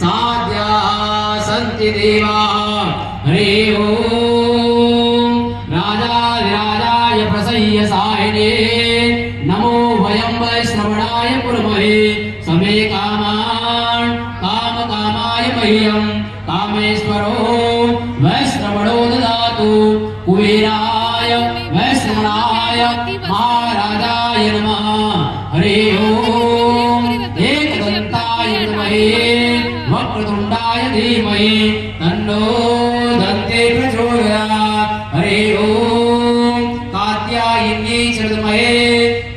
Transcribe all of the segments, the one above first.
साध्या सन्ति देवा हरि ओम राजाधिराजाय प्रसह्यसायिने नमो वयं वैश्रवणाय कुर्महे समे कामान् कामकामाय मह्यं कामेश्वरो वैश्रवणो ददातु कुबेराय वैश्रवणाय महाराजाय नमः हरि ओम एकदन्ताय विद्महे वक्रतुण्डाय धीमहि तन्नो दन्ते प्रचोदयात् हरि ओम कात्यायन्यै च विद्महे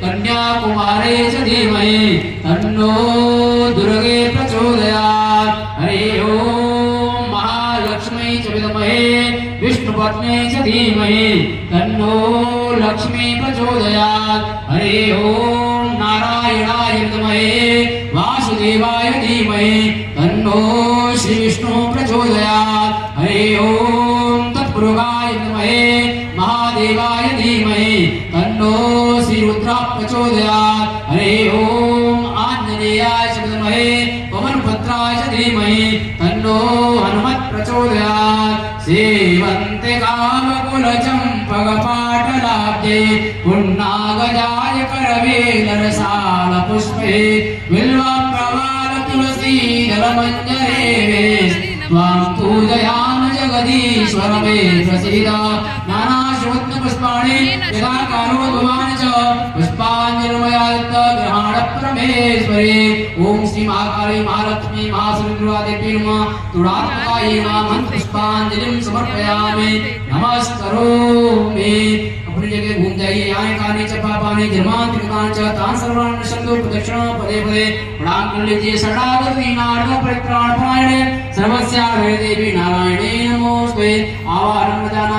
कन्याकुमारे च धीमहि तन्नो दुर्गे प्रचोदयात् हरि ओम महालक्ष्मी च विद्महे विष्णुपत्न्यै च धीमहि तन्नो लक्ष्मी प्रचोदयात् हरि ओम नारायणाय विद्महे वासुदेवाय धीमहि तन्नो श्री विष्णु प्रचोदयात् हरि ओम तत्पुरुषाय विद्महे महादेवाय धीमहि तन्नो श्री रुद्र प्रचोदयात् हरि ओम आंजनेयाय च विद्महे पवनपुत्राय च धीमहि तन्नो हनुमत् प्रचोदयात् सेवन्ते कामकुलचम्पकपाटलाब्जे पुन्नागजाय करवेलरसालपुष्पे बिल्वप्रवालतुलसी जलमञ्जरे त्वां पूजयामि जगदीश्वर मे प्रसीद नानाशोत्तपुष्पाणि यदाकारो भवान् च पुष्पाञ्जलिर्मयादित्य ग्रहाण परमेश्वरे ओम श्री महाकाली महालक्ष्मी महासुरदेवी नमः तुरात्मकायै नमः मंत्रपुष्पाञ्जलिं समर्पयामि नमस्करोमि। अपनी जगह घूम जाइए आए काने च पापाने धर्मान् त्रिकान् च तान् सर्वान् निशब्दो प्रदक्षिणा पदे पदे प्रणाम कर लीजिए। शरणागति नारद परित्राण परायणे सर्वस्यार्थे देवी नारायणे नमोस्तुते। आवाहनं जाना